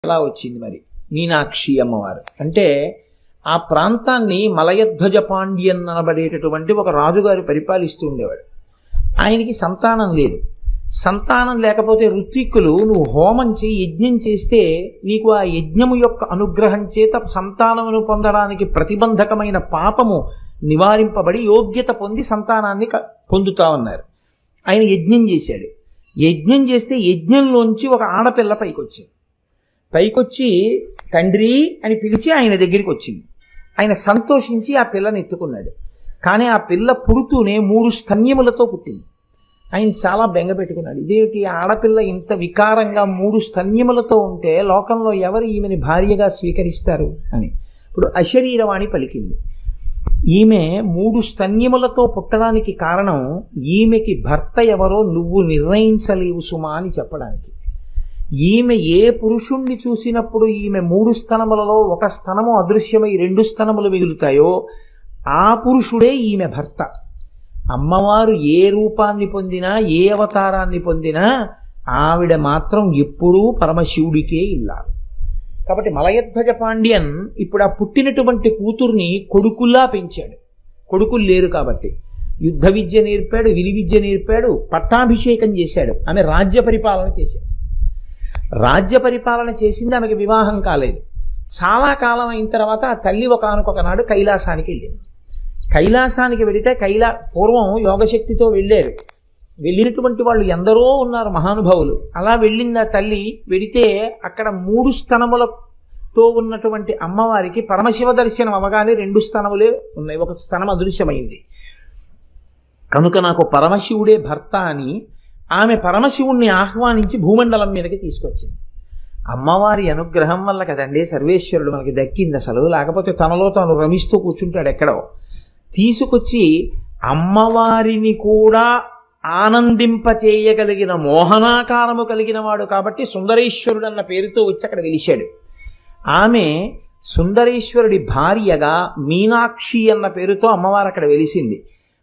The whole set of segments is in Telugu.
ఎలా వచ్చింది మరి మీనాక్షి అమ్మవారు అంటే ఆ ప్రాంతాన్ని మలయధ్వజ పాండ్యన్ అనబడేటటువంటి ఒక రాజుగారు పరిపాలిస్తూ ఉండేవాడు. ఆయనకి సంతానం లేదు. సంతానం లేకపోతే ఋత్విక్కులు నువ్వు హోమం చేసి యజ్ఞం చేస్తే నీకు ఆ యజ్ఞము యొక్క అనుగ్రహం చేత సంతానమును పొందడానికి ప్రతిబంధకమైన పాపము నివారింపబడి యోగ్యత పొంది సంతానాన్ని పొందుతామన్నారు. ఆయన యజ్ఞం చేశాడు. యజ్ఞం చేస్తే యజ్ఞంలోంచి ఒక ఆడపిల్ల పైకొచ్చి తండ్రి అని పిలిచి ఆయన దగ్గరికి వచ్చింది. ఆయన సంతోషించి ఆ పిల్లని ఎత్తుకున్నాడు. కానీ ఆ పిల్ల పుడుతూనే 3 స్తన్యములతో పుట్టింది. ఆయన చాలా బెంగ పెట్టుకున్నాడు. ఇదేమిటి ఆడపిల్ల ఇంత వికారంగా 3 స్తన్యములతో ఉంటే లోకంలో ఎవరు ఈమెని భార్యగా స్వీకరిస్తారు అని. ఇప్పుడు అశరీరవాణి పలికింది. ఈమె 3 స్తన్యములతో పుట్టడానికి కారణం ఈమెకి భర్త ఎవరో నువ్వు నిర్ణయించలేవు సుమా అని చెప్పడానికి. ఈమె ఏ పురుషుణ్ణి చూసినప్పుడు ఈమె 3 స్తనములలో ఒక స్తనము అదృశ్యమై 2 స్తనములు మిగులుతాయో ఆ పురుషుడే ఈమె భర్త. అమ్మవారు ఏ రూపాన్ని పొందినా ఏ అవతారాన్ని పొందినా ఆవిడ మాత్రం ఎప్పుడూ పరమశివుడికే ఇల్లాలి. కాబట్టి మలయధ్వజ పాండ్యన్ ఇప్పుడు ఆ పుట్టినటువంటి కూతుర్ని కొడుకుల్లా పెంచాడు. కొడుకులు లేరు కాబట్టి యుద్ధ విద్య నేర్పాడు, విలి విద్య నేర్పాడు, పట్టాభిషేకం చేశాడు. ఆమె రాజ్య పరిపాలన చేశాడు. రాజ్య పరిపాలన చేసింది, ఆమెకి వివాహం కాలేదు. చాలా కాలం అయిన తర్వాత ఆ తల్లి ఒకనొకనాడు కైలాసానికి వెళ్ళింది. కైలాసానికి వెళితే పూర్వం యోగశక్తితో వెళ్ళారు. వెళ్ళినటువంటి వాళ్ళు ఎందరో ఉన్నారు మహానుభావులు. అలా వెళ్ళింది ఆ తల్లి. వెడితే అక్కడ 3 స్తనములతో ఉన్నటువంటి అమ్మవారికి పరమశివ దర్శనం అవగానే 2 స్తనములే ఉన్నాయి, ఒక స్తనం అదృశ్యమైంది. కనుక నాకు పరమశివుడే భర్త అని ఆమె పరమశివుణ్ణి ఆహ్వానించి భూమండలం మీదకి తీసుకొచ్చింది. అమ్మవారి అనుగ్రహం వల్ల కదండి సర్వేశ్వరుడు మనకి దక్కింది. అసలు లేకపోతే తనలో తాను రమిస్తూ కూర్చుంటాడు ఎక్కడో. తీసుకొచ్చి అమ్మవారిని కూడా ఆనందింపచేయగలిగిన మోహనాకారము కలిగిన వాడు కాబట్టి సుందరేశ్వరుడు అన్న పేరుతో వచ్చి అక్కడ వెలిశాడు. ఆమె సుందరేశ్వరుడి భార్యగా మీనాక్షి అన్న పేరుతో అమ్మవారు అక్కడ వెలిసింది.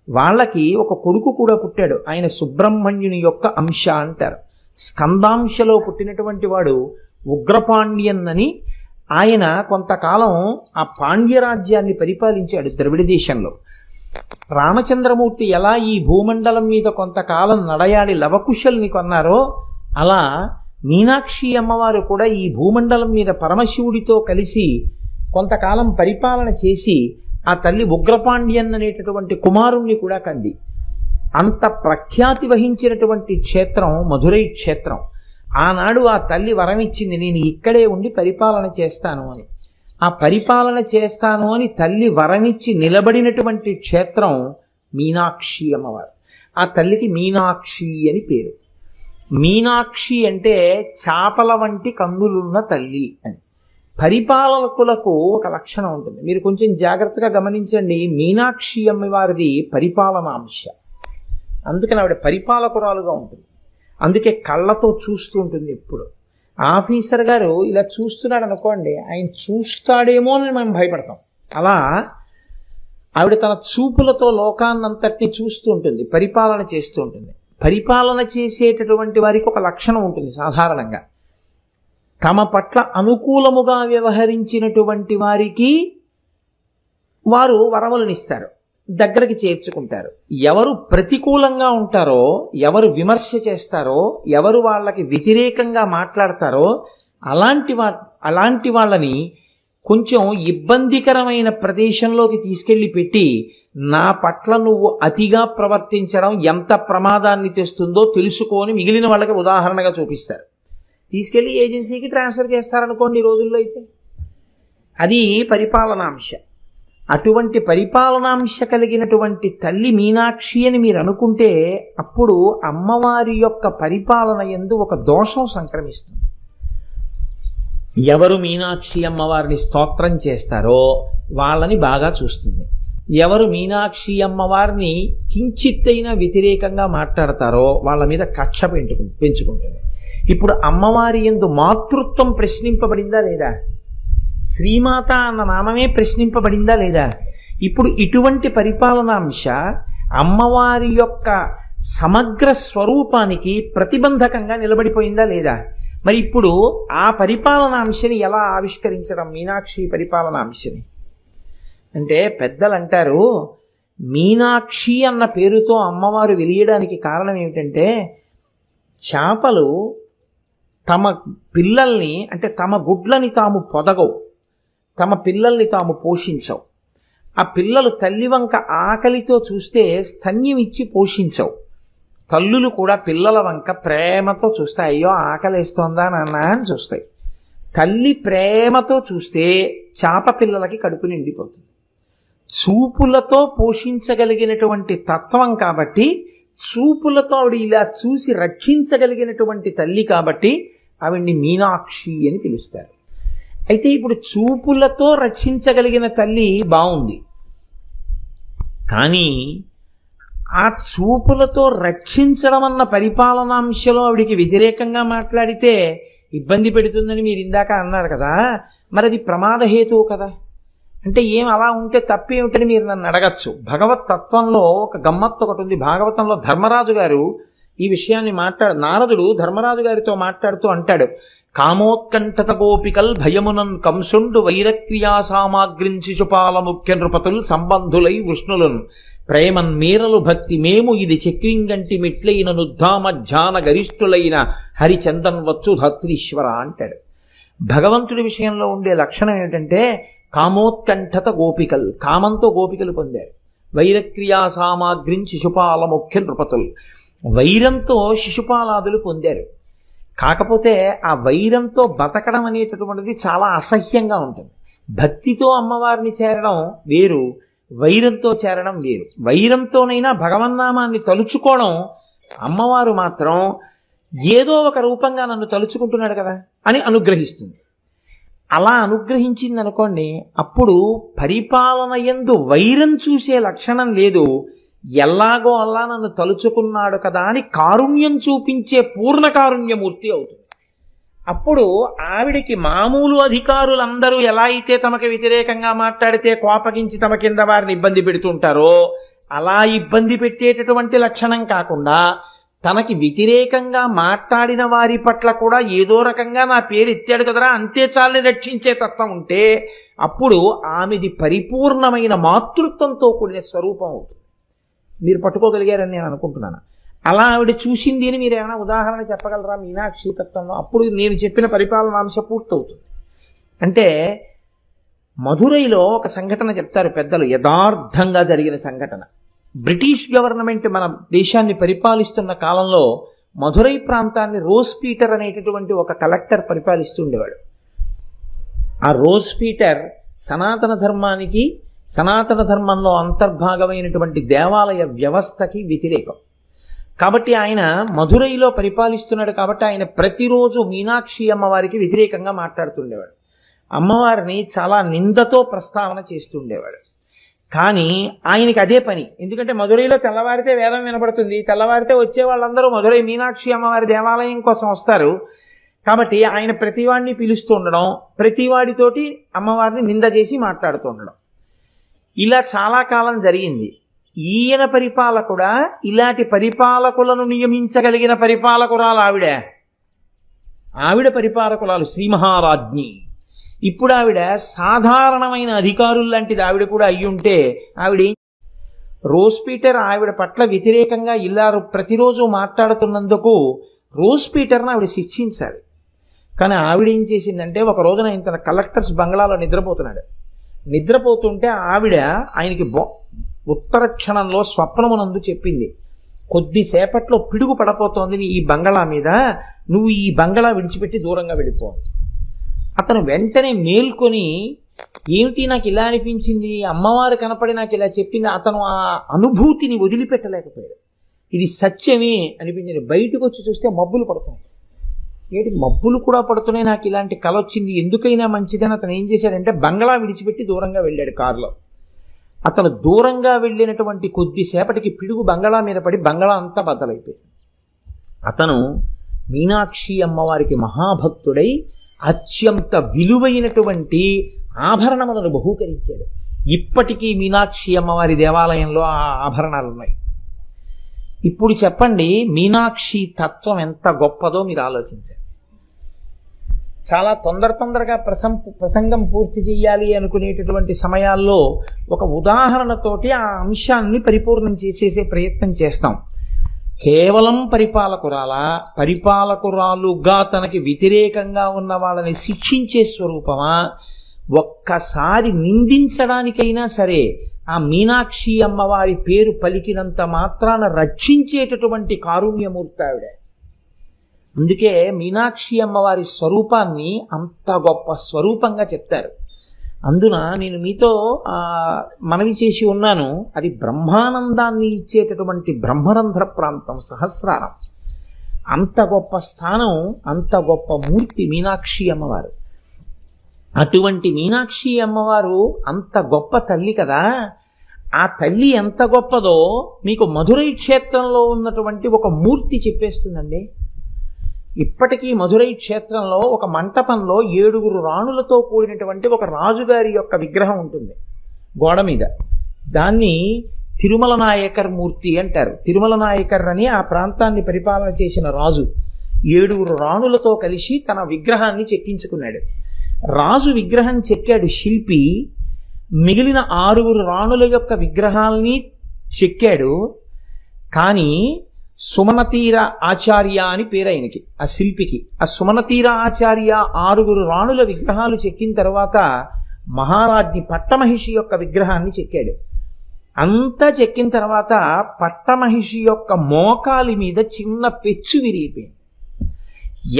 వాళ్ళకి ఒక కొడుకు కూడా పుట్టాడు. ఆయన సుబ్రహ్మణ్యుని యొక్క అంశ అంటారు. స్కందాంశలో పుట్టినటువంటి వాడు ఉగ్రపాండ్యన్ అని. ఆయన కొంతకాలం ఆ పాండ్యరాజ్యాన్ని పరిపాలించాడు ద్రవిడ దేశంలో. రామచంద్రమూర్తి ఎలా ఈ భూమండలం మీద కొంతకాలం నడయాడి లవకుశల్ని కొన్నారో అలా మీనాక్షి అమ్మవారు కూడా ఈ భూమండలం మీద పరమశివుడితో కలిసి కొంతకాలం పరిపాలన చేసి ఆ తల్లి ఉగ్రపాండ్యన్ అనేటటువంటి కుమారుణ్ణి కూడా కంది. అంత ప్రఖ్యాతి వహించినటువంటి క్షేత్రం మధురై క్షేత్రం. ఆనాడు ఆ తల్లి వరం ఇచ్చింది, నేను ఇక్కడే ఉండి పరిపాలన చేస్తాను అని. ఆ పరిపాలన చేస్తాను అని తల్లి వరమిచ్చి నిలబడినటువంటి క్షేత్రం మీనాక్షి అమ్మవారు. ఆ తల్లికి మీనాక్షి అని పేరు. మీనాక్షి అంటే చాపల వంటి కన్నులున్న తల్లి అని. పరిపాలకులకు ఒక లక్షణం ఉంటుంది, మీరు కొంచెం జాగ్రత్తగా గమనించండి. మీనాక్షి అమ్మవారిది పరిపాలనాంశ. అందుకని ఆవిడ పరిపాలకురాలుగా ఉంటుంది. అందుకే కళ్ళతో చూస్తూ ఉంటుంది ఎప్పుడు. ఆఫీసర్ గారు ఇలా చూస్తున్నాడు అనుకోండి, ఆయన చూస్తాడేమో అని మేము భయపడతాం. అలా ఆవిడ తన చూపులతో లోకాన్నంతటినీ చూస్తూ ఉంటుంది, పరిపాలన చేస్తూ ఉంటుంది. పరిపాలన చేసేటటువంటి వారికి ఒక లక్షణం ఉంటుంది సాధారణంగా. తమ పట్ల అనుకూలముగా వ్యవహరించినటువంటి వారికి వారు వరములనిస్తారు, దగ్గరికి చేర్చుకుంటారు. ఎవరు ప్రతికూలంగా ఉంటారో, ఎవరు విమర్శ చేస్తారో, ఎవరు వాళ్ళకి వ్యతిరేకంగా మాట్లాడతారో అలాంటి వాళ్ళని కొంచెం ఇబ్బందికరమైన ప్రదేశంలోకి తీసుకెళ్లి పెట్టి నా పట్ల నువ్వు అతిగా ప్రవర్తించడం ఎంత ప్రమాదాన్ని తెస్తుందో తెలుసుకొని మిగిలిన వాళ్ళకి ఉదాహరణగా చూపిస్తారు. తీసుకెళ్లి ఏజెన్సీకి ట్రాన్స్ఫర్ చేస్తారనుకోండి ఈ రోజుల్లో అయితే. అది పరిపాలనాంశ. అటువంటి పరిపాలనాంశ కలిగినటువంటి తల్లి మీనాక్షి అని మీరు అనుకుంటే అప్పుడు అమ్మవారి యొక్క పరిపాలన యందు ఒక దోషం సంక్రమిస్తుంది. ఎవరు మీనాక్షి అమ్మవారిని స్తోత్రం చేస్తారో వాళ్ళని బాగా చూస్తుంది. ఎవరు మీనాక్షి అమ్మవారిని కించిత్తైనా వ్యతిరేకంగా మాట్లాడతారో వాళ్ళ మీద కక్ష పెంచుకుంటుంది. ఇప్పుడు అమ్మవారి యందు మాతృత్వం ప్రశ్నింపబడిందా లేదా? శ్రీమాత అన్న నామమే ప్రశ్నింపబడిందా లేదా? ఇప్పుడు ఇటువంటి పరిపాలనాంశ అమ్మవారి యొక్క సమగ్ర స్వరూపానికి ప్రతిబంధకంగా నిలబడిపోయిందా లేదా? మరి ఇప్పుడు ఆ పరిపాలనాంశని ఎలా ఆవిష్కరించడం, మీనాక్షి పరిపాలనాంశని అంటే పెద్దలు అంటారు, మీనాక్షి అన్న పేరుతో అమ్మవారు వెలియడానికి కారణం ఏమిటంటే, చేపలు తమ పిల్లల్ని అంటే తమ గుడ్లని తాము పొదగవు, తమ పిల్లల్ని తాము పోషించవు. ఆ పిల్లలు తల్లి వంక ఆకలితో చూస్తే స్తన్యం ఇచ్చి పోషించవు. తల్లులు కూడా పిల్లల వంక ప్రేమతో చూస్తాయి. అయ్యో ఆకలిస్తోందా నాన్న అని చూస్తాయి. తల్లి ప్రేమతో చూస్తే చేప పిల్లలకి కడుపు నిండిపోతుంది. చూపులతో పోషించగలిగినటువంటి తత్వం కాబట్టి, చూపులతో ఆవిడ ఇలా చూసి రక్షించగలిగినటువంటి తల్లి కాబట్టి ఆవిడ్ని మీనాక్షి అని పిలుస్తారు. అయితే ఇప్పుడు చూపులతో రక్షించగలిగిన తల్లి బాగుంది, కానీ ఆ చూపులతో రక్షించడం అన్న పరిపాలనాంశలో ఆవిడికి వ్యతిరేకంగా మాట్లాడితే ఇబ్బంది పెడుతుందని మీరు ఇందాక అన్నారు కదా, మరి అది ప్రమాదహేతువు కదా. అంటే ఏం అలా ఉంటే తప్పేమిటని మీరు నన్ను అడగచ్చు. భగవత్ తత్వంలో ఒక గమ్మత్తు ఒకటి ఉంది. భాగవతంలో ధర్మరాజు గారు ఈ విషయాన్ని నారదుడు ధర్మరాజు గారితో మాట్లాడుతూ అంటాడు, కామోత్కంఠత గోపికల్ భయమునన్ కంసుండు వైరక్రియా సామాగ్రిం శిశుపాల ముఖ్య నృపతుల్ సంబంధులై వృష్ణులను ప్రేమన్ మీరలు భక్తి మేము ఇది చక్రింగంటి మిట్లైన నుద్ధామ ధ్యాన గరిష్ఠులైన హరిచందన్ వచ్చు ధత్రీశ్వర అంటాడు. భగవంతుడి విషయంలో ఉండే లక్షణం ఏమిటంటే కామోత్కంఠత గోపికల్, కామంతో గోపికలు పొందారు. వైరక్రియా సామాగ్రిం శిశుపాల ముఖ్య నృపతులు, వైరంతో శిశుపాలాదులు పొందారు. కాకపోతే ఆ వైరంతో బతకడం అనేటటువంటిది చాలా అసహ్యంగా ఉంటుంది. భక్తితో అమ్మవారిని చేరడం వేరు, వైరంతో చేరడం వేరు. వైరంతోనైనా భగవన్నామాన్ని తలుచుకోవడం, అమ్మవారు మాత్రం ఏదో ఒక రూపంగా నన్ను తలుచుకుంటున్నాడు కదా అని అనుగ్రహిస్తుంది. అలా అనుగ్రహించింది అనుకోండి, అప్పుడు పరిపాలన యందు వైరం చూసే లక్షణం లేదు. ఎలాగో అలా నన్ను తలుచుకున్నాడు కదా అని కారుణ్యం చూపించే పూర్ణ కారుణ్యమూర్తి అవుతుంది. అప్పుడు ఆవిడికి మామూలు అధికారులందరూ ఎలా అయితే తమకు వ్యతిరేకంగా మాట్లాడితే కోపగించి తమ కింద వారిని ఇబ్బంది పెడుతుంటారో, అలా ఇబ్బంది పెట్టేటటువంటి లక్షణం కాకుండా తనకి వ్యతిరేకంగా మాట్లాడిన వారి పట్ల కూడా ఏదో రకంగా నా పేరు ఎత్తాడు కదరా అంతే చాలని రక్షించే తత్వం ఉంటే, అప్పుడు ఆమెది పరిపూర్ణమైన మాతృత్వంతో కూడిన స్వరూపం అవుతుంది. మీరు పట్టుకోగలిగారని నేను అనుకుంటున్నాను. అలా ఆవిడ చూసింది అని మీరు ఏమైనా ఉదాహరణ చెప్పగలరా మీనాక్షి తత్వంలో? అప్పుడు నేను చెప్పిన పరిపాలనాంశ పూర్తవుతుంది. అంటే మధురైలో ఒక సంఘటన చెప్తారు పెద్దలు, యథార్థంగా జరిగిన సంఘటన. బ్రిటిష్ గవర్నమెంట్ మన దేశాన్ని పరిపాలిస్తున్న కాలంలో మధురై ప్రాంతాన్ని రోజ్ పీటర్ అనేటటువంటి ఒక కలెక్టర్ పరిపాలిస్తూ ఉండేవాడు. ఆ రోజ్ పీటర్ సనాతన ధర్మానికి, సనాతన ధర్మంలో అంతర్భాగమైనటువంటి దేవాలయ వ్యవస్థకి వ్యతిరేకం. కాబట్టి ఆయన మధురైలో పరిపాలిస్తున్నాడు. కాబట్టి ఆయన ప్రతిరోజు మీనాక్షి అమ్మవారికి వ్యతిరేకంగా మాట్లాడుతుండేవాడు. అమ్మవారిని చాలా నిందతో ప్రస్తావన చేస్తుండేవాడు. కానీ ఆయనకి అదే పని. ఎందుకంటే మధురైలో తెల్లవారితే వేదం వినపడుతుంది, తెల్లవారితే వచ్చే వాళ్ళందరూ మధురై మీనాక్షి అమ్మవారి దేవాలయం కోసం వస్తారు. కాబట్టి ఆయన ప్రతివాడిని పిలుస్తూ ఉండడం, ప్రతివాడితోటి అమ్మవారిని నింద చేసి మాట్లాడుతూ ఉండడం, ఇలా చాలా కాలం జరిగింది. ఈయన పరిపాలకుడా, ఇలాంటి పరిపాలకులను నియమించగలిగిన పరిపాలకురాలు ఆవిడ పరిపాలకురాలు శ్రీ మహారాజ్ఞి. ఇప్పుడు ఆవిడ సాధారణమైన అధికారులు లాంటిది ఆవిడ కూడా అయ్యుంటే ఆవిడ రోజ్ పీటర్ ఆవిడ పట్ల వ్యతిరేకంగా ఇలా ప్రతిరోజు మాట్లాడుతున్నందుకు రోజ్ పీటర్ని ఆవిడ శిక్షించాలి. కానీ ఆవిడ ఏం చేసిందంటే, ఒక రోజున ఆయన తన కలెక్టర్స్ బంగ్లాలో నిద్రపోతుంటే ఆవిడ ఆయనకి ఉత్తర క్షణంలో స్వప్నమునందు చెప్పింది, కొద్దిసేపట్లో పిడుగు పడపోతోంది ఈ బంగళా మీద, నువ్వు ఈ బంగళా విడిచిపెట్టి దూరంగా వెళ్ళిపో. అతను వెంటనే మేల్కొని, ఏమిటి నాకు ఇలా అనిపించింది, అమ్మవారు కనపడి నాకు ఇలా చెప్పింది. అతను ఆ అనుభూతిని వదిలిపెట్టలేకపోయాడు. ఇది సత్యమే అనిపించింది. బయటకు వచ్చి చూస్తే మబ్బులు పడుతున్నాయి. ఏంటి మబ్బులు కూడా పడుతున్నాయి, నాకు ఇలాంటి కల వచ్చింది, ఎందుకైనా మంచిదని అతను ఏం చేశాడంటే బంగళా విడిచిపెట్టి దూరంగా వెళ్ళాడు కారులో. అతను దూరంగా వెళ్ళినటువంటి కొద్దిసేపటికి పిడుగు బంగళా మీద పడి బంగళా అంతా బద్దలైపోయింది. అతను మీనాక్షి అమ్మవారికి మహాభక్తుడై అత్యంత విలువైనటువంటి ఆభరణములను బహూకరించాడు. ఇప్పటికీ మీనాక్షి అమ్మవారి దేవాలయంలో ఆ ఆభరణాలు ఉన్నాయి. ఇప్పుడు చెప్పండి, మీనాక్షి తత్వం ఎంత గొప్పదో మీరు ఆలోచించండి. చాలా తొందరగా ప్రసంగం పూర్తి చేయాలి అనుకునేటటువంటి సమయాల్లో ఒక ఉదాహరణతోటి ఆ అంశాన్ని పరిపూర్ణం చేసేసే ప్రయత్నం చేస్తాం. కేవలం పరిపాలకురాలుగా తనకి వ్యతిరేకంగా ఉన్న వాళ్ళని శిక్షించే స్వరూపమా, ఒక్కసారి నిందించడానికైనా సరే ఆ మీనాక్షి అమ్మవారి పేరు పలికినంత మాత్రాన రక్షించేటటువంటి కారుణ్యమూర్తి ఆవిడ. అందుకే మీనాక్షి అమ్మవారి స్వరూపాన్ని అంత గొప్ప స్వరూపంగా చెప్తారు. అందున నేను మీతో మనవి చేసి ఉన్నాను, అది బ్రహ్మానందాన్ని ఇచ్చేటటువంటి బ్రహ్మరంధ్ర ప్రాంతం సహస్రారం. అంత గొప్ప స్థానం, అంత గొప్ప మూర్తి మీనాక్షి అమ్మవారు. అటువంటి మీనాక్షి అమ్మవారు అంత గొప్ప తల్లి కదా. ఆ తల్లి ఎంత గొప్పదో మీకు మధురై క్షేత్రంలో ఉన్నటువంటి ఒక మూర్తి చెప్పేస్తుందండి. ఇప్పటికీ మధురై క్షేత్రంలో ఒక మంటపంలో 7 రాణులతో కూడినటువంటి ఒక రాజుగారి యొక్క విగ్రహం ఉంటుంది గోడ మీద. దాన్ని తిరుమల నాయకర్ మూర్తి అంటారు. తిరుమల నాయకర్ అని ఆ ప్రాంతాన్ని పరిపాలన చేసిన రాజు 7 రాణులతో కలిసి తన విగ్రహాన్ని చెక్కించుకున్నాడు. రాజు విగ్రహం చెక్కాడు శిల్పి, మిగిలిన 6 రాణుల యొక్క విగ్రహాల్ని చెక్కాడు. కానీ సుమనతీర ఆచార్య అని పేరు ఆయనకి, ఆ శిల్పికి. ఆ సుమనతీర ఆచార్య 6 రాణుల విగ్రహాలు చెక్కిన తర్వాత మహారాజ్ని పట్టమహిషి యొక్క విగ్రహాన్ని చెక్కాడు. అంతా చెక్కిన తర్వాత పట్టమహిషి యొక్క మోకాలి మీద చిన్న పెచ్చు విరిగిపోయింది.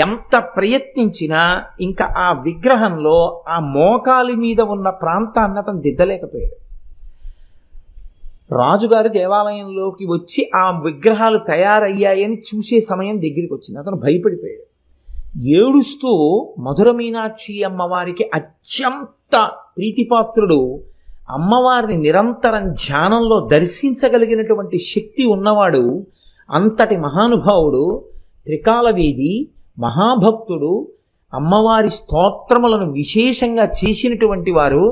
ఎంత ప్రయత్నించినా ఇంకా ఆ విగ్రహంలో ఆ మోకాలి మీద ఉన్న ప్రాంతాన్ని అతను దిద్దలేకపోయాడు. రాజుగారు దేవాలయంలోకి వచ్చి ఆ విగ్రహాలు తయారయ్యాయని చూసే సమయం దగ్గరికి వచ్చింది. అతను భయపడిపోయాడు. ఏడుస్తూ మధుర మీనాక్షి అమ్మవారికి అత్యంత ప్రీతిపాత్రుడు, అమ్మవారిని నిరంతరం ధ్యానంలో దర్శించగలిగినటువంటి శక్తి ఉన్నవాడు, అంతటి మహానుభావుడు, త్రికాలవేది, మహాభక్తుడు, అమ్మవారి స్తోత్రములను విశేషంగా చేసినటువంటి వారు.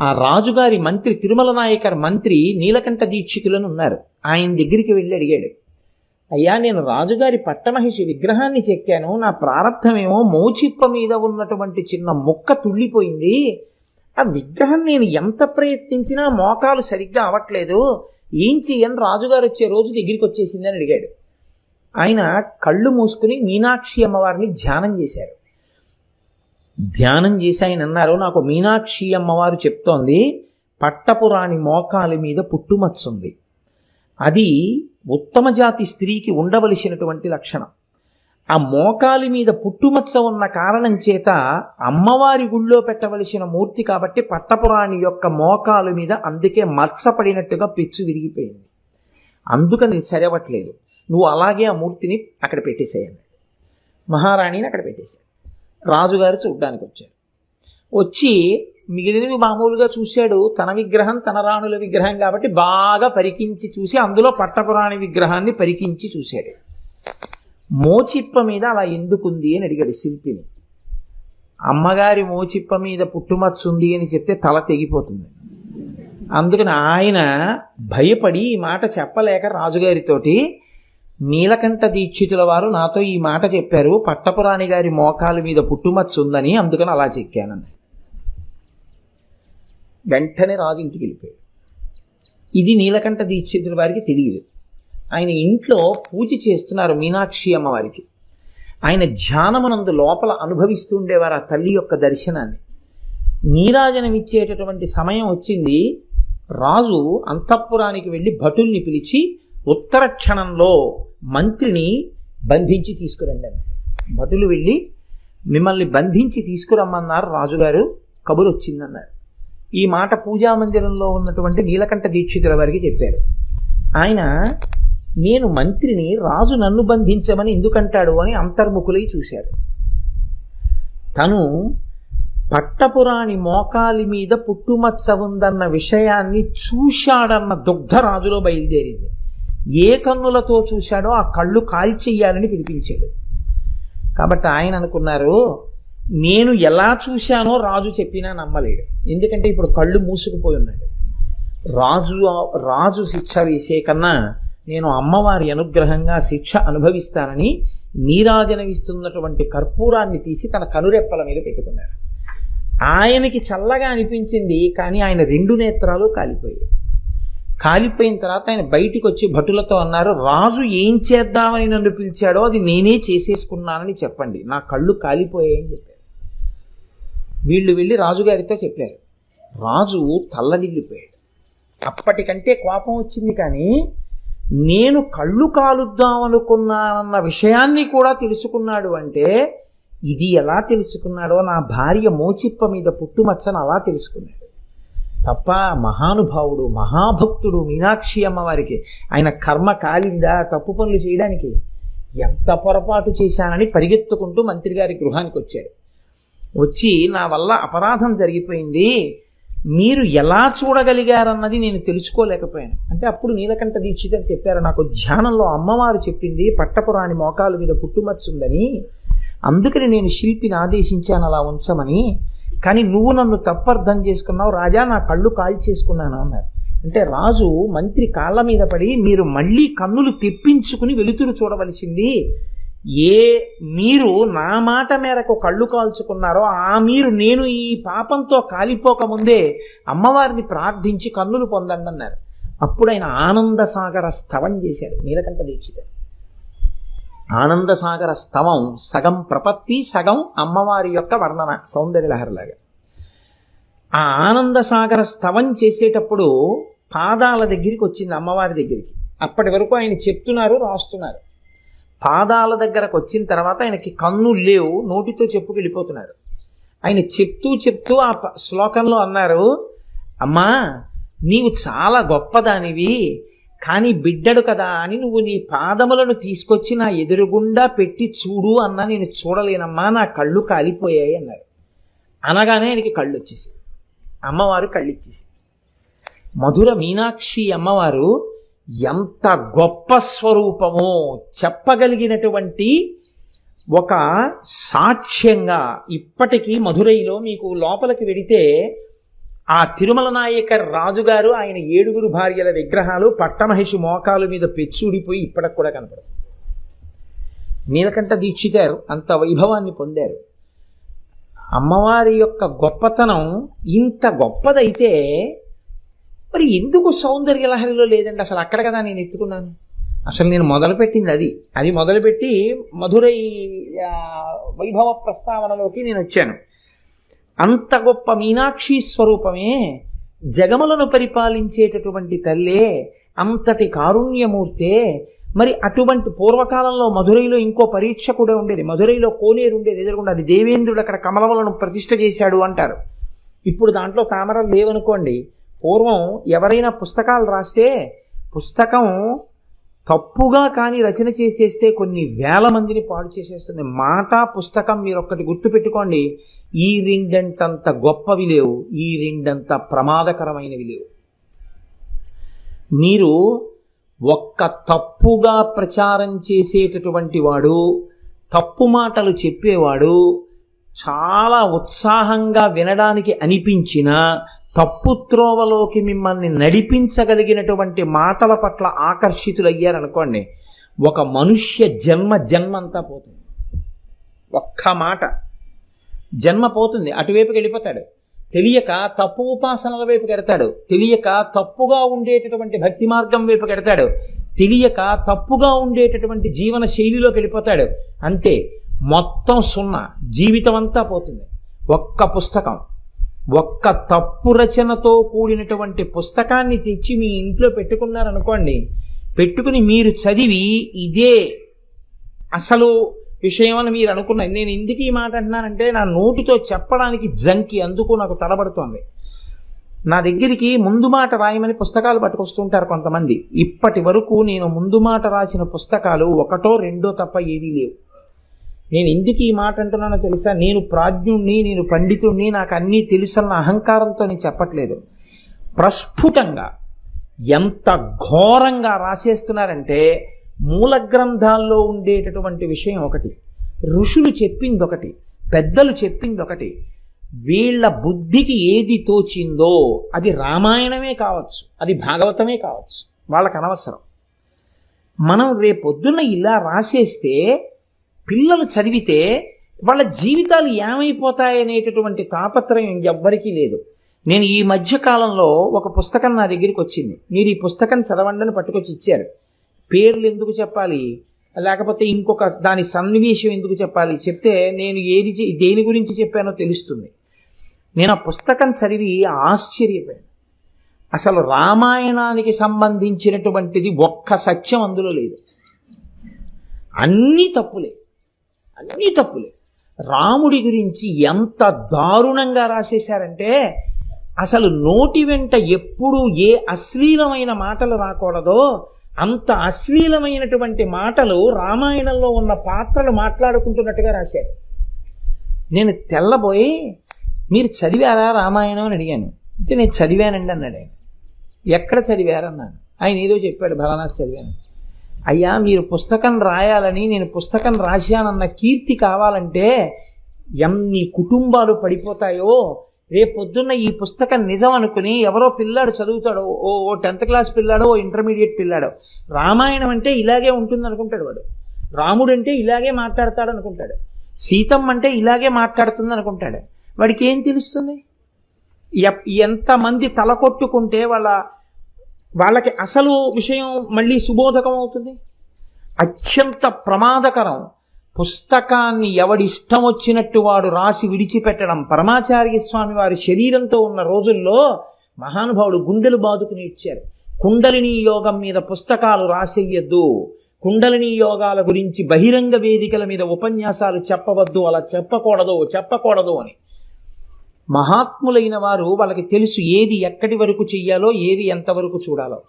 ఆ రాజుగారి మంత్రి, తిరుమల నాయకర్ మంత్రి నీలకంఠ దీక్షితులను ఉన్నారు. ఆయన దగ్గరికి వెళ్ళి అడిగాడు, అయ్యా నేను రాజుగారి పట్టమహిషి విగ్రహాన్ని చెక్కాను, నా ప్రారంధమేమో మోచిప్ప మీద ఉన్నటువంటి చిన్న ముక్క తుళ్ళిపోయింది, ఆ విగ్రహం నేను ఎంత ప్రయత్నించినా మోకాలు సరిగ్గా అవ్వట్లేదు, ఏం చెయ్యని రాజుగారు వచ్చే రోజు దగ్గరికి వచ్చేసిందని అడిగాడు. ఆయన కళ్ళు మూసుకుని మీనాక్షి అమ్మవారిని ధ్యానం చేశారు. ధ్యానం చేసి ఆయన అన్నారు, నాకు మీనాక్షి అమ్మవారు చెప్తోంది, పట్టపురాణి మోకాలి మీద పుట్టుమచ్చుంది, అది ఉత్తమ జాతి స్త్రీకి ఉండవలసినటువంటి లక్షణం. ఆ మోకాలి మీద పుట్టుమచ్చ ఉన్న కారణం చేత అమ్మవారి గుళ్ళో పెట్టవలసిన మూర్తి కాబట్టి పట్టపురాణి యొక్క మోకాలు మీద అందుకే మచ్చ పడినట్టుగా పెచ్చు విరిగిపోయింది, అందుకని సరవట్లేదు, నువ్వు అలాగే ఆ మూర్తిని అక్కడ పెట్టేసేయండి. మహారాణిని అక్కడ పెట్టేశాడు. రాజుగారు చూడ్డానికి వచ్చారు. వచ్చి మిగిలినవి మామూలుగా చూశాడు. తన విగ్రహం తన రాణుల విగ్రహం కాబట్టి బాగా పరికించి చూసి అందులో పట్టపురాణి విగ్రహాన్ని పరికించి చూశాడు. మోచిప్ప మీద అలా ఎందుకుంది అని అడిగాడు శిల్పిని. అమ్మగారి మోచిప్ప మీద పుట్టుమచ్చుంది అని చెప్తే తల తెగిపోతుంది. అందుకని ఆయన భయపడి ఈ మాట చెప్పలేక రాజుగారితోటి, నీలకంఠ దీక్షితుల వారు నాతో ఈ మాట చెప్పారు, పట్టపురాణి గారి మోకాలు మీద పుట్టుమచ్చుందని, అందుకని అలా చెక్కానని. వెంటనే రాజు ఇంటికి వెళ్ళిపోయాడు. ఇది నీలకంఠ దీక్షితుల వారికి తెలియదు. ఆయన ఇంట్లో పూజ చేస్తున్నారు మీనాక్షి అమ్మవారికి. ఆయన ధ్యానమునందు లోపల అనుభవిస్తూ ఉండేవారు ఆ తల్లి యొక్క దర్శనాన్ని. నీరాజనం ఇచ్చేటటువంటి సమయం వచ్చింది. రాజు అంతఃపురానికి వెళ్ళి భటుల్ని పిలిచి ఉత్తర క్షణంలో మంత్రిని బంధించి తీసుకురండి అన్నారు. భటులు వెళ్ళి మిమ్మల్ని బంధించి తీసుకురమ్మన్నారు రాజుగారు, కబురు వచ్చిందన్నారు. ఈ మాట పూజామందిరంలో ఉన్నటువంటి నీలకంఠ దీక్షితుల వారికి చెప్పారు. ఆయన, నేను మంత్రిని, రాజు నన్ను బంధించమని ఎందుకంటాడు అని అంతర్ముఖులై చూశారు. తను పట్టపురాణి మోకాలి మీద పుట్టుమచ్చ ఉందన్న విషయాన్ని చూశాడన్న దుగ్ధ రాజులో బయలుదేరింది. ఏ కన్నులతో చూశాడో ఆ కళ్ళు కాల్చెయ్యాలని పిలిపించాడు. కాబట్టి ఆయన అనుకున్నారు, నేను ఎలా చూశానో రాజు చెప్పినా నమ్మలేడు, ఎందుకంటే ఇప్పుడు కళ్ళు మూసుకుపోయి ఉన్నాడు. రాజు శిక్ష వేసే కన్నా నేను అమ్మవారి అనుగ్రహంగా శిక్ష అనుభవిస్తానని నీరాజనమిస్తున్నటువంటి కర్పూరాన్ని తీసి తన కనురెప్పల మీద పెట్టుకున్నాడు. ఆయనకి చల్లగా అనిపించింది, కానీ ఆయన 2 నేత్రాలు కాలిపోయాయి. కాలిపోయిన తర్వాత ఆయన బయటికి వచ్చి భటులతో అన్నారు, రాజు ఏం చేద్దామని నన్ను పిలిచాడో అది నేనే చేసేసుకున్నానని చెప్పండి, నా కళ్ళు కాలిపోయాయని చెప్పారు. వీళ్ళు వెళ్ళి రాజుగారితో చెప్పారు. రాజు తల్లడిల్లిపోయాడు. అప్పటికంటే కోపం వచ్చింది, కానీ నేను కళ్ళు కాలుద్దామనుకున్నానన్న విషయాన్ని కూడా తెలుసుకున్నాడు అంటే ఇది ఎలా తెలుసుకున్నాడో, నా భార్య మోచిప్ప మీద పుట్టుమచ్చను అలా తెలుసుకున్నాడు తప్ప. మహానుభావుడు, మహాభక్తుడు మీనాక్షి అమ్మవారికి. ఆయన కర్మ కాలిందా తప్పు పనులు చేయడానికి? ఎంత పొరపాటు చేశానని పరిగెత్తుకుంటూ మంత్రి గారి గృహానికి వచ్చాడు. వచ్చి నా వల్ల అపరాధం జరిగిపోయింది, మీరు ఎలా చూడగలిగారన్నది నేను తెలుసుకోలేకపోయాను అంటే, అప్పుడు నీలకంఠ దీక్షితులు చెప్పారు, నాకు ధ్యానంలో అమ్మవారు చెప్పింది పట్టపురాణి మోకాలు మీద పుట్టుమచ్చుందని, అందుకని నేను శిల్పిని ఆదేశించాను అలా ఉంచమని. కానీ నువ్వు నన్ను తప్పర్థం చేసుకున్నావు రాజా, నా కళ్ళు కాల్చేసుకున్నాను అన్నారు. అంటే రాజు మంత్రి కాళ్ళ మీద పడి, మీరు మళ్ళీ కన్నులు తెప్పించుకుని వెలుతురు చూడవలసింది, మీరు నా మాట మేరకు కళ్ళు కాల్చుకున్నారో ఆ మీరు నేను ఈ పాపంతో కాలిపోకముందే అమ్మవారిని ప్రార్థించి కన్నులు పొందండి అన్నారు. అప్పుడు ఆయన ఆనంద సాగర స్తవం చేశాడు నీలకంఠ దీక్షితుడు. ఆనంద సాగర స్తవం సగం ప్రపత్తి, సగం అమ్మవారి యొక్క వర్ణన, సౌందర్యలహరిలాగా. ఆ ఆనంద సాగర స్తవం చేసేటప్పుడు పాదాల దగ్గరికి వచ్చింది, అమ్మవారి దగ్గరికి. అప్పటి వరకు ఆయన చెప్తున్నారు, రాస్తున్నారు. పాదాల దగ్గరకు వచ్చిన తర్వాత ఆయనకి కన్నులు లేవు, నోటితో చెప్పుకెళ్ళిపోతున్నారు. ఆయన చెప్తూ ఆ శ్లోకంలో అన్నారు, అమ్మా నీవు చాలా గొప్పదానివి, కానీ బిడ్డడు కదా అని నువ్వు నీ పాదములను తీసుకొచ్చి నా ఎదురుగుండా పెట్టి చూడు అన్నా నేను చూడలేనమ్మా, నా కళ్ళు కాలిపోయాయి అన్నారు. అనగానే ఆయనకి కళ్ళు వచ్చేసి, అమ్మవారు కళ్ళు ఇచ్చేసి. మధుర మీనాక్షి అమ్మవారు ఎంత గొప్ప స్వరూపమో చెప్పగలిగినటువంటి ఒక సాక్ష్యంగా ఇప్పటికీ మధురైలో మీకు లోపలికి వెడితే ఆ తిరుమల నాయక రాజుగారు ఆయన 7 భార్యల విగ్రహాలు పట్టమహిషి మోకాలు మీద పెచ్చుడిపోయి ఇప్పటికి కూడా కనపడదు. నీలకంఠ దీక్షితారు అంత వైభవాన్ని పొందారు. అమ్మవారి యొక్క గొప్పతనం ఇంత గొప్పదైతే మరి ఎందుకు సౌందర్యలహరిలో లేదండి? అసలు అక్కడ కదా నేను ఎత్తుకున్నాను. అసలు నేను మొదలుపెట్టింది అది మొదలుపెట్టి మధురై వైభవ ప్రస్తావనలోకి నేను వచ్చాను. అంత గొప్ప మీనాక్షి స్వరూపమే, జగములను పరిపాలించేటటువంటి తల్లే, అంతటి కారుణ్యమూర్తే. మరి అటువంటి పూర్వకాలంలో మధురైలో ఇంకో పరీక్ష కూడా ఉండేది. మధురైలో కోనేరు ఉండేది ఎదురుకుండా, అది దేవేంద్రుడు అక్కడ కమలములను ప్రతిష్ఠ చేశాడు అంటారు. ఇప్పుడు దాంట్లో తామరలు లేవనుకోండి. పూర్వం ఎవరైనా పుస్తకాలు రాస్తే పుస్తకం తప్పుగా కానీ రచన చేసేస్తే కొన్ని వేల మందిని పాడు చేసేస్తుంది. మాట పుస్తకం మీరు ఒక్కటి గుర్తుపెట్టుకోండి, ఈ రెండంతంత గొప్పవి లేవు, ఈ రెండంత ప్రమాదకరమైనవి లేవు. మీరు ఒక్క తప్పుగా ప్రచారం చేసేటటువంటి వాడు, తప్పు మాటలు చెప్పేవాడు చాలా ఉత్సాహంగా వినడానికి అనిపించిన తప్పు త్రోవలోకి మిమ్మల్ని నడిపించగలిగినటువంటి మాటల పట్ల ఆకర్షితులయ్యారనుకోండి, ఒక మనుష్య జన్మంతా పోతుంది. ఒక్క మాట జన్మ పోతుంది, అటువైపుకి వెళ్ళిపోతాడు. తెలియక తప్పు ఉపాసనల వైపు కడతాడు, తెలియక తప్పుగా ఉండేటటువంటి భక్తి మార్గం వైపు కడతాడు, తెలియక తప్పుగా ఉండేటటువంటి జీవన శైలిలోకి వెళ్ళిపోతాడు. అంతే, మొత్తం సున్నా, జీవితం అంతా పోతుంది. ఒక్క పుస్తకం, ఒక్క తప్పు రచనతో కూడినటువంటి పుస్తకాన్ని తెచ్చి మీ ఇంట్లో పెట్టుకున్నారనుకోండి, పెట్టుకుని మీరు చదివి ఇదే అసలు విషయం అని మీరు అనుకున్నారు. నేను ఎందుకు ఈ మాట అంటున్నానంటే, నా నోటితో చెప్పడానికి జంకి, అందుకు నాకు తడబడుతోంది. నా దగ్గరికి ముందు మాట రాయమని పుస్తకాలు పట్టుకొస్తుంటారు కొంతమంది. ఇప్పటి వరకు నేను ముందు మాట రాసిన పుస్తకాలు 1, 2 తప్ప ఏవీ లేవు. నేను ఎందుకు ఈ మాట అంటున్నానో తెలుసా? నేను ప్రాజ్ఞుణ్ణి, నేను పండితుణ్ణి, నాకు అన్నీ తెలుసన్న అహంకారంతో నేను చెప్పట్లేదు. ప్రస్ఫుటంగా ఎంత ఘోరంగా రాసేస్తున్నారంటే, మూల గ్రంథాల్లో ఉండేటటువంటి విషయం ఒకటి, ఋషులు చెప్పింది ఒకటి, పెద్దలు చెప్పింది ఒకటి, వీళ్ళ బుద్ధికి ఏది తోచిందో అది రామాయణమే కావచ్చు, అది భాగవతమే కావచ్చు, వాళ్ళకి అనవసరం. మనం రేపొద్దున ఇలా రాసేస్తే పిల్లలు చదివితే వాళ్ళ జీవితాలు ఏమైపోతాయనేటటువంటి తాపత్రయం ఎవ్వరికీ లేదు. నేను ఈ మధ్య కాలంలో ఒక పుస్తకం నా దగ్గరికి వచ్చింది. మీరు ఈ పుస్తకం చదవండి అని పట్టుకొచ్చి ఇచ్చారు. పేర్లు ఎందుకు చెప్పాలి, లేకపోతే ఇంకొక దాని సన్నివేశం ఎందుకు చెప్పాలి, చెప్తే నేను దేని గురించి చెప్పానో తెలుస్తుంది. నేను ఆ పుస్తకం చదివి ఆశ్చర్యపోయాను. అసలు రామాయణానికి సంబంధించినటువంటిది ఒక్క సత్యం అందులో లేదు. అన్నీ తప్పులే. రాముడి గురించి ఎంత దారుణంగా రాసేశారంటే అసలు నోటి వెంట ఎప్పుడు ఏ అశ్లీలమైన మాటలు రాకూడదో అంత అశ్లీలమైనటువంటి మాటలు రామాయణంలో ఉన్న పాత్రలు మాట్లాడుకుంటున్నట్టుగా రాశారు. నేను తెల్లబోయి, మీరు చదివారా రామాయణం అని అడిగాను. అంటే నేను చదివానండి అన్నాడు ఆయన. ఎక్కడ చదివారన్నాను. ఆయన ఏదో చెప్పాడు, బలనాథ్ చదివాను. అయ్యా, మీరు పుస్తకం రాయాలని నేను పుస్తకం రాశానన్న కీర్తి కావాలంటే ఎన్ని కుటుంబాలు పడిపోతాయో. రేపొద్దున్న ఈ పుస్తకం నిజం అనుకుని ఎవరో పిల్లాడు చదువుతాడో, ఓ 10th క్లాస్ పిల్లాడో, ఓ ఇంటర్మీడియట్ పిల్లాడో, రామాయణం అంటే ఇలాగే ఉంటుంది అనుకుంటాడు వాడు. రాముడు అంటే ఇలాగే మాట్లాడతాడు అనుకుంటాడు. సీతమ్మ అంటే ఇలాగే మాట్లాడుతుంది అనుకుంటాడు. వాడికి ఏం తెలుస్తుంది? ఎంతమంది తలకొట్టుకుంటే వాళ్ళకి అసలు విషయం మళ్ళీ సుబోధకం అవుతుంది. అత్యంత ప్రమాదకరం. పుస్తకాన్ని ఎవడిష్టం వచ్చినట్టు వాడు రాసి విడిచిపెట్టడం. పరమాచార్య స్వామి వారి శరీరంతో ఉన్న రోజుల్లో మహానుభావుడు గుండెలు బాదుకుని ఇచ్చారు. కుండలిని యోగం మీద పుస్తకాలు రాసేయద్దు, కుండలిని యోగాల గురించి బహిరంగ వేదికల మీద ఉపన్యాసాలు చెప్పవద్దు, అలా చెప్పకూడదు అని. మహాత్ములైన వారు వాళ్ళకి తెలుసు ఏది ఎక్కడి వరకు చెయ్యాలో, ఏది ఎంతవరకు చూడాలో.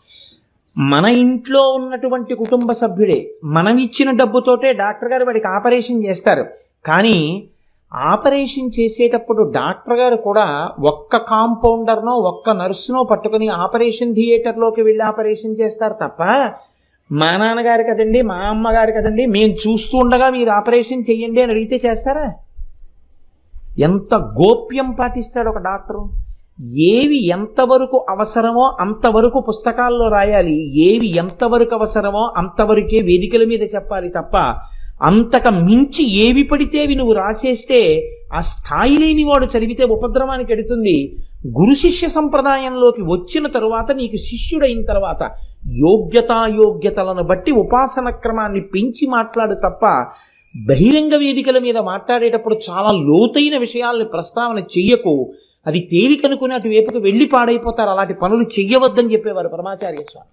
మన ఇంట్లో ఉన్నటువంటి కుటుంబ సభ్యుడే మనం ఇచ్చిన డబ్బుతోటే డాక్టర్ గారు వాడికి ఆపరేషన్ చేస్తారు. కానీ ఆపరేషన్ చేసేటప్పుడు డాక్టర్ గారు కూడా ఒక్క కాంపౌండర్నో ఒక్క నర్సునో పట్టుకుని ఆపరేషన్ థియేటర్లోకి వెళ్ళి ఆపరేషన్ చేస్తారు తప్ప, మా నాన్నగారు కదండి, మా అమ్మగారు కదండి, మేము చూస్తూ ఉండగా మీరు ఆపరేషన్ చెయ్యండి అని అడిగితే చేస్తారా? ఎంత గోప్యం పాటిస్తాడు ఒక డాక్టరు. ఏవి ఎంతవరకు అవసరమో అంతవరకు పుస్తకాల్లో రాయాలి, ఏవి ఎంతవరకు అవసరమో అంతవరకే వేదికల మీద చెప్పాలి తప్ప అంతక మించి ఏవి పడితే అవి నువ్వు రాసేస్తే ఆ స్థాయి లేని వాడు చదివితే ఉపద్రవానికి ఎడుతుంది. గురు శిష్య సంప్రదాయంలోకి వచ్చిన తరువాత, నీకు శిష్యుడైన తర్వాత యోగ్యతాయోగ్యతలను బట్టి ఉపాసన క్రమాన్ని పెంచి మాట్లాడు తప్ప బహిరంగ వేదికల మీద మాట్లాడేటప్పుడు చాలా లోతైన విషయాల్ని ప్రస్తావన చెయ్యకు. అది తేలికనుకుని అటువైపుకు వెళ్ళి పాడైపోతారు. అలాంటి పనులు చెయ్యవద్దని చెప్పేవారు పరమాచార్య స్వామి.